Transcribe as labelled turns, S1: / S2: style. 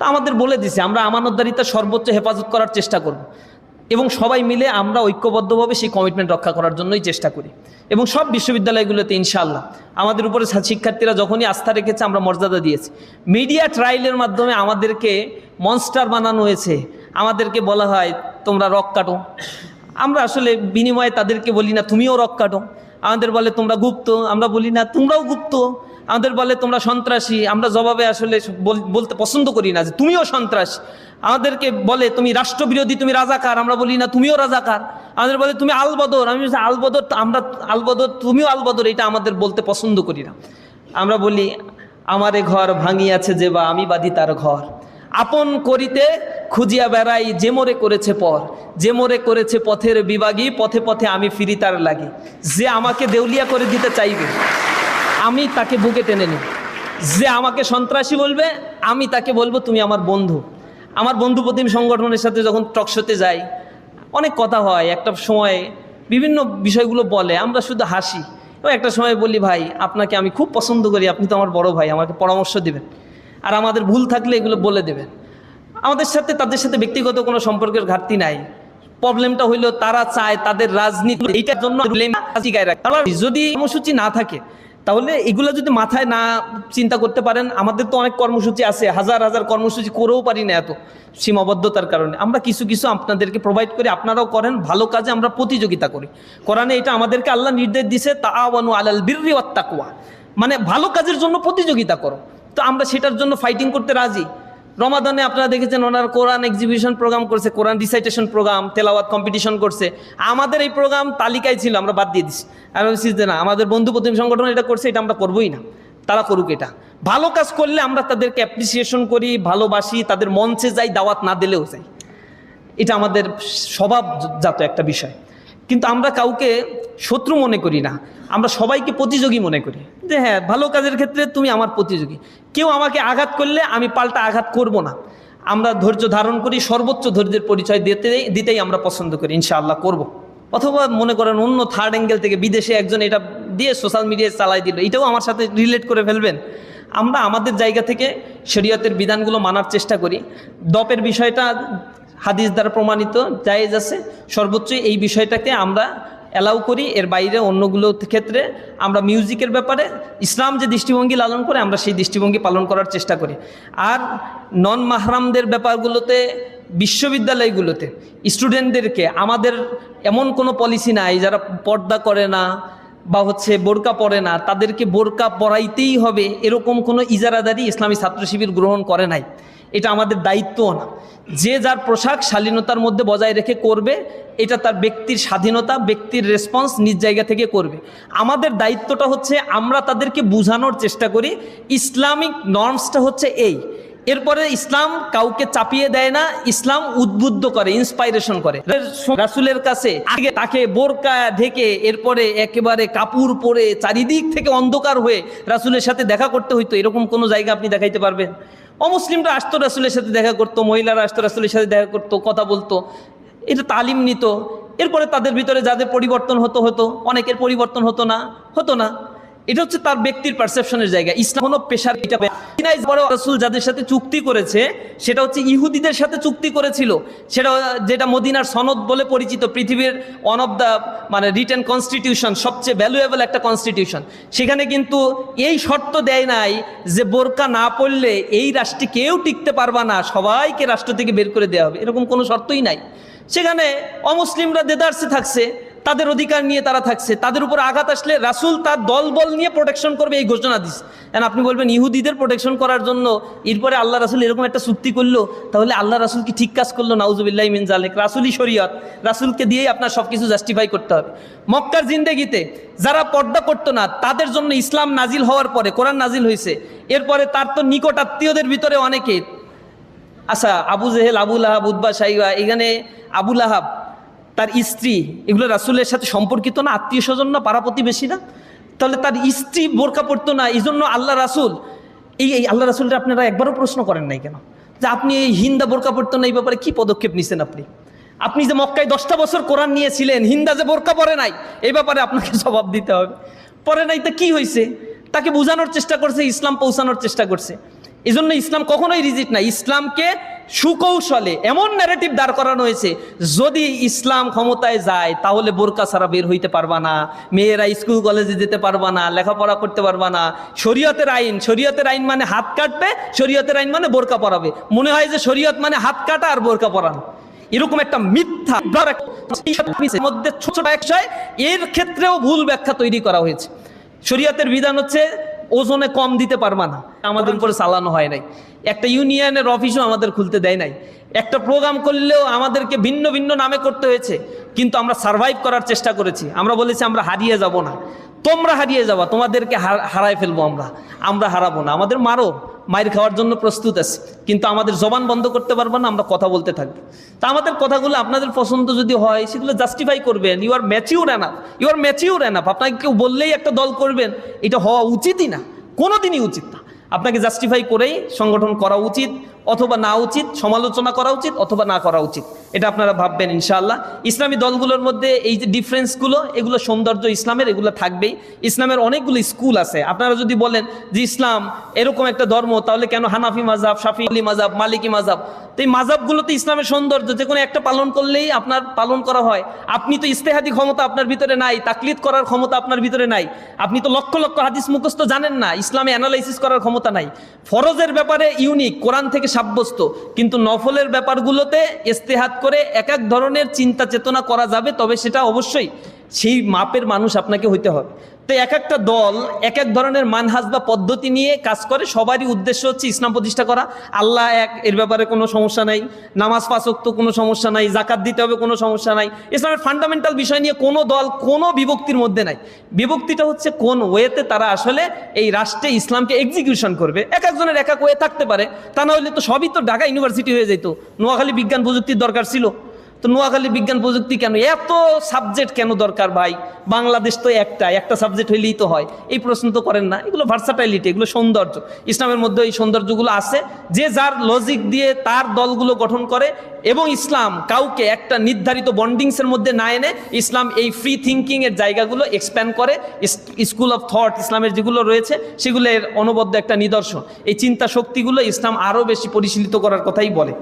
S1: তা আমাদের বলে দিছে আমরা আমানতদারিতা সর্বোচ্চ হেফাজত করার চেষ্টা করব এবং সবাই মিলে আমরা ঐক্যবদ্ধভাবে সেই কমিটমেন্ট রক্ষা করার জন্যই চেষ্টা করি। এবং সব বিশ্ববিদ্যালয়গুলোতে ইনশাআল্লাহ আমাদের উপরে শিক্ষার্থীরা যখনই আস্থা রেখেছে আমরা মর্যাদা দিয়েছি। মিডিয়া ট্রায়ালের মাধ্যমে আমাদেরকে মনস্টার বানানো হয়েছে, আমাদেরকে বলা হয় তোমরা রক কাটো। আমরা আসলে বিনিময়ে তাদেরকে বলি না তুমিও রক কাটো, আমাদের বলে তোমরা গুপ্ত, আমরা বলি না তোমরাও গুপ্ত। আমাদের বলে তোমরা সন্ত্রাসী, আমরা জবাবে আসলে বলতে পছন্দ করি না যে তুমিও সন্ত্রাসী। আমাদেরকে বলে তুমি রাষ্ট্রবিরোধী, তুমি রাজাকার, আমরা বলি না তুমিও রাজাকার। আমাদের বলে তুমি আলবদর, আমি বলছি আলবদর, আমরা আলবদর, তুমিও আলবদর, এটা আমাদের বলতে পছন্দ করি না। আমরা বলি আমারে ঘর ভাঙিয়াছে যে বা আমি বাঁধি তার ঘর, আপন করিতে খুঁজিয়া বেড়াই যে মোরে করেছে পর, যে মোরে করেছে পথের বিভাগী, পথে পথে আমি ফিরি তার লাগি। যে আমাকে দেউলিয়া করে দিতে চাইবে আমি তাকে বুকে টেনে নিব, যে আমাকে সন্ত্রাসী বলবে আমি তাকে বলবো তুমি আমার বন্ধু। আমার বন্ধু প্রতিম সংগঠনের সাথে যখন টকশোতে যাই অনেক কথা হয়, একটা সময় বিভিন্ন বিষয়গুলো বলে, আমরা শুধু হাসি। এবং একটা সময় বলি ভাই আপনাকে আমি খুব পছন্দ করি, আপনি তো আমার বড় ভাই, আমাকে পরামর্শ দিবেন আর আমাদের ভুল থাকলে এগুলো বলে দেবেন। আমাদের সাথে তাদের সাথে ব্যক্তিগত কোনো সম্পর্কের ঘাটতি নাই। প্রবলেমটা হইলো তারা চায় তাদের রাজনীতি এইটার জন্য যদি কর্মসূচি না থাকে তাহলে এগুলো যদি মাথায় না চিন্তা করতে পারেন, আমাদের তো অনেক কর্মসূচি আছে, হাজার হাজার কর্মসূচি করেও পারি না এত সীমাবদ্ধতার কারণে। আমরা কিছু কিছু আপনাদেরকে প্রোভাইড করি, আপনারাও করেন, ভালো কাজে আমরা প্রতিযোগিতা করি। কোরআনে এটা আমাদেরকে আল্লাহ নির্দেশ দিছে তাআওয়ানু আলাল বিররি ওয়াত তাকওয়া, মানে ভালো কাজের জন্য প্রতিযোগিতা করো। তো আমরা সেটার জন্য ফাইটিং করতে রাজি। রমাদানে আপনারা দেখেছেন ওনারা কোরআন এক্সিবিশন প্রোগ্রাম করছে, কোরআন রিসাইটেশন প্রোগ্রাম, তেলাওয়াত কম্পিটিশন করছে। আমাদের এই প্রোগ্রাম তালিকায় ছিল, আমরা বাদ দিয়ে দিচ্ছি। আমি বলছি যে না, আমাদের বন্ধু প্রতিম সংগঠন এটা করছে, এটা আমরা করবোই না, তারা করুক। এটা ভালো কাজ করলে আমরা তাদেরকে অ্যাপ্রিসিয়েশন করি, ভালোবাসি, তাদের মঞ্চে যাই, দাওয়াত না দিলেও যাই। এটা আমাদের স্বভাবজাত একটা বিষয়। কিন্তু আমরা কাউকে শত্রু মনে করি না, আমরা সবাইকে প্রতিযোগী মনে করি যে হ্যাঁ ভালো কাজের ক্ষেত্রে তুমি আমার প্রতিযোগী। কেউ আমাকে আঘাত করলে আমি পাল্টা আঘাত করব না। আমরা ধৈর্য ধারণ করি, সর্বোচ্চ ধৈর্যের পরিচয় দিতেই আমরা পছন্দ করি, ইনশাআল্লাহ করব। অথবা মনে করেন অন্য থার্ড অ্যাঙ্গেল থেকে বিদেশে একজন এটা দিয়ে সোশ্যাল মিডিয়ায় চালাই দিল, এটাও আমার সাথে রিলেট করে ফেলবেন। আমরা আমাদের জায়গা থেকে শরীয়তের বিধানগুলো মানার চেষ্টা করি। দপের বিষয়টা হাদিস দ্বারা প্রমাণিত, জায়েজ আছে, সর্বোচ্চ এই বিষয়টাকে আমরা অ্যালাউ করি। এর বাইরে অন্যগুলোর ক্ষেত্রে আমরা মিউজিকের ব্যাপারে ইসলাম যে দৃষ্টিভঙ্গি লালন করে আমরা সেই দৃষ্টিভঙ্গি পালন করার চেষ্টা করি। আর নন মাহরামদের ব্যাপারগুলোতে বিশ্ববিদ্যালয়গুলোতে স্টুডেন্টদেরকে আমাদের এমন কোনো পলিসি নাই যারা পর্দা করে না বা বোরকা পরে না তাদেরকে বোরকা পরাইতেই হবে, এরকম কোনো ইজারাদারি ইসলামী ছাত্র শিবির গ্রহণ করে নাই। এটা আমাদের দায়িত্বও না। যে যার পোশাক শালীনতার মধ্যে বজায় রেখে করবে, এটা তার ব্যক্তির স্বাধীনতা, ব্যক্তির রেসপন্স নিজ জায়গা থেকে করবে। আমাদের দায়িত্বটা হচ্ছে আমরা তাদেরকে বোঝানোর চেষ্টা করি ইসলামিক নর্মসটা হচ্ছে এই। এরপরে ইসলাম কাউকে চাপিয়ে দেয় না, ইসলাম উদ্বুদ্ধ করে, ইন্সপাইরেশন করে। রাসূলের কাছে আগে তাকে বোরকা ঢেকে এরপরে একেবারে কাপড় পরে চারিদিক থেকে অন্ধকার হয়ে রাসূলের সাথে দেখা করতে হইতো, এরকম কোনো জায়গা আপনি দেখাইতে পারবেন? অমুসলিমরা আসতো রাসূলের সাথে দেখা করতো, মহিলারা আসতো রাসূলের সাথে দেখা করতো, কথা বলতো, এটা তালিম নিত। এরপরে তাদের ভিতরে যাদের পরিবর্তন হতো, অনেকের পরিবর্তন হতো না। এটা হচ্ছে তার ব্যক্তির পারসেপশনের জায়গা। ইসলাম কোনো পেশার এটা বড় রাসূল যাদের সাথে চুক্তি করেছে সেটা হচ্ছে ইহুদিদের সাথে চুক্তি করেছিল, যেটা মদিনার সনদ বলে পরিচিত, পৃথিবীর one of the written constitution, সবচেয়ে ভ্যালুয়েবল একটা কনস্টিটিউশন। সেখানে কিন্তু এই শর্ত দেয় নাই যে বোরকা না পড়লে এই রাষ্ট্রে কেউ টিকতে পারবা না, সবাইকে রাষ্ট্র থেকে বের করে দেওয়া হবে, এরকম কোনো শর্তই নাই। সেখানে অমুসলিমরা দেদারসে থাকছে, তাদের অধিকার নিয়ে তারা থাকছে, তাদের উপর আঘাত আসলে রাসূল তার দলবল নিয়ে প্রোটেকশন করবে এই ঘোষণা দিচ্ছে। এখন আপনি বলবেন ইহুদিদের প্রোটেকশন করার জন্য এরপরে আল্লাহ রাসূল এরকম একটা চুক্তি করলো, তাহলে আল্লাহ রাসূল কি ঠিক কাজ করলো? নাউজুবিল্লাহি মিন যালিক। রাসূলই শরীয়ত, রাসূলকে দিয়েই আপনার সব কিছু জাস্টিফাই করতে হবে। মক্কার জিন্দেগিতে যারা পর্দা করতো না তাদের জন্য ইসলাম নাজিল হওয়ার পরে, কোরআন নাজিল হয়েছে, এরপরে তার তো নিকট আত্মীয়দের ভিতরে অনেকে, আচ্ছা আবু জেহেল, আবু লাহাব, উতবা, শাইবা, এখানে আবু লাহাব তার স্ত্রী, এগুলো রাসূলের সাথে সম্পর্কিত না, আত্মীয় স্বজন না, পাড়া প্রতিবেশী না? তাহলে তার স্ত্রী বোরকা পড়তো না, এই জন্য আল্লাহ রাসূল এই আল্লাহ রাসূলরা আপনারা একবারও প্রশ্ন করেন নাই কেন যে আপনি এই হিন্দা বোরকা পড়তো না, এই ব্যাপারে কি পদক্ষেপ নিছেন? আপনি যে মক্কায় 10টা বছর কোরআন নিয়েছিলেন, হিন্দা যে বোরকা পরে নাই, এই ব্যাপারে আপনাকে জবাব দিতে হবে। পরে নাই তো কি হয়েছে? তাকে বোঝানোর চেষ্টা করছে, ইসলাম পৌঁছানোর চেষ্টা করছে। এই জন্য ইসলাম কখনোই রিজিট না। ইসলামকে সুকৌশলে এমন ন্যারেটিভ দাঁড় করানো হয়েছে, যদি ইসলাম ক্ষমতায় যায় তাহলে বোরকা ছাড়া বের হইতে পারবা না, মেয়েরা স্কুল কলেজে যেতে পারবা না, লেখাপড়া করতে পারবা না। শরীয়তের আইন মানে হাত কাটবে, শরীয়তের আইন মানে বোরকা পরাবে। মনে হয় যে শরীয়ত মানে হাত কাটা আর বোরকা পরানো, এরকম একটা মিথ্যা মধ্যে ছোট ছোট বিষয়, এর ক্ষেত্রেও ভুল ব্যাখ্যা তৈরি করা হয়েছে। শরীয়তের বিধান হচ্ছে ওজনে কম দিতে পারবা না, আমাদের উপরে চালানো হয় নাই। একটা ইউনিয়নের অফিসও আমাদের খুলতে দেয় নাই। একটা প্রোগ্রাম করলেও আমাদেরকে ভিন্ন ভিন্ন নামে করতে হয়েছে, কিন্তু আমরা সার্ভাইভ করার চেষ্টা করেছি। আমরা বলেছি আমরা হারিয়ে যাব না, তোমরা হারিয়ে যাবা, তোমাদেরকে হারায় ফেলবো আমরা হারাবো না। আমাদের মায়ের খাওয়ার জন্য প্রস্তুত আছে, কিন্তু আমাদের জবান বন্ধ করতে পারবো না, আমরা কথা বলতে থাকবো। তা আমাদের কথাগুলো আপনাদের পছন্দ যদি হয় সেগুলো জাস্টিফাই করবেন। You are mature enough. আপনাকে কেউ বললেই একটা দল করবেন, এটা হওয়া উচিতই না, কোনোদিনই উচিত না। আপনাকে জাস্টিফাই করেই সংগঠন করা উচিত অথবা না উচিত, সমালোচনা করা উচিত অথবা না করা উচিত, এটা আপনারা ভাববেন ইনশাআল্লাহ। ইসলামী দলগুলোর মধ্যে এই যে ডিফারেন্সগুলো, এগুলো সৌন্দর্য ইসলামের, এগুলো থাকবেই। ইসলামের অনেকগুলো স্কুল আছে। আপনারা যদি বলেন যে ইসলাম এরকম একটা ধর্ম, তাহলে কেন হানাফি মাযহাব, শাফিঈ মাযহাব, মালিকি মাযহাব? তো এই মাযহাবগুলোতে ইসলামের সৌন্দর্য, যে কোনো একটা পালন করলেই আপনার পালন করা হয়। আপনি তো ইজতেহাদি ক্ষমতা আপনার ভিতরে নাই, তাকলিদ করার ক্ষমতা আপনার ভিতরে নাই। আপনি তো লক্ষ লক্ষ হাদিস মুখস্থ জানেন না, ইসলামে অ্যানালাইসিস করার ক্ষমতা নাই। ফরজের ব্যাপারে ইউনিক, কোরআন থেকে সাব্যস্ত, কিন্তু নফলের ব্যাপারগুলোতে ইজতিহাদ করে এক এক ধরনের চিন্তা চেতনা করা যাবে, তবে সেটা অবশ্যই সেই মাপের মানুষ আপনাকে হইতে হবে। তো এক একটা দল এক এক ধরনের মানহাজ বা পদ্ধতি নিয়ে কাজ করে, সবারই উদ্দেশ্য হচ্ছে ইসলাম প্রতিষ্ঠা করা। আল্লাহ এক, এর ব্যাপারে কোনো সমস্যা নাই। নামাজ পাঁচ ওয়াক্ত কোনো সমস্যা নাই, জাকাত দিতে হবে কোনো সমস্যা নাই। ইসলামের ফান্ডামেন্টাল বিষয় নিয়ে কোনো দল কোনো বিভক্তির মধ্যে নাই। বিভক্তিটা হচ্ছে কোন ওয়েতে তারা আসলে এই রাষ্ট্রে ইসলামকে এক্সিকিউশন করবে। এক একজনের এক এক ওয়ে থাকতে পারে, তা না হলে তো সবই তো ঢাকা ইউনিভার্সিটি হয়ে যেত। নোয়াখালী বিজ্ঞান প্রযুক্তির দরকার ছিল, তো নোয়াখালী বিজ্ঞান প্রযুক্তি কেন? এত সাবজেক্ট কেন দরকার ভাই? বাংলাদেশ তো একটা সাবজেক্ট হইলেই তো হয়। এই প্রশ্ন তো করেন না। এগুলো ভার্সাটাইলিটি, এগুলো সৌন্দর্য। ইসলামের মধ্যে এই সৌন্দর্যগুলো আছে, যে যার লজিক দিয়ে তার দলগুলো গঠন করে। এবং ইসলাম কাউকে একটা নির্ধারিত বন্ডিংসের মধ্যে না এনে ইসলাম এই ফ্রি থিঙ্কিংয়ের জায়গাগুলো এক্সপ্যান্ড করে। স্কুল অফ থট ইসলামের যেগুলো রয়েছে সেগুলোর অনবদ্য একটা নিদর্শন। এই চিন্তা শক্তিগুলো ইসলাম আরও বেশি পরিশীলিত করার কথাই বলে।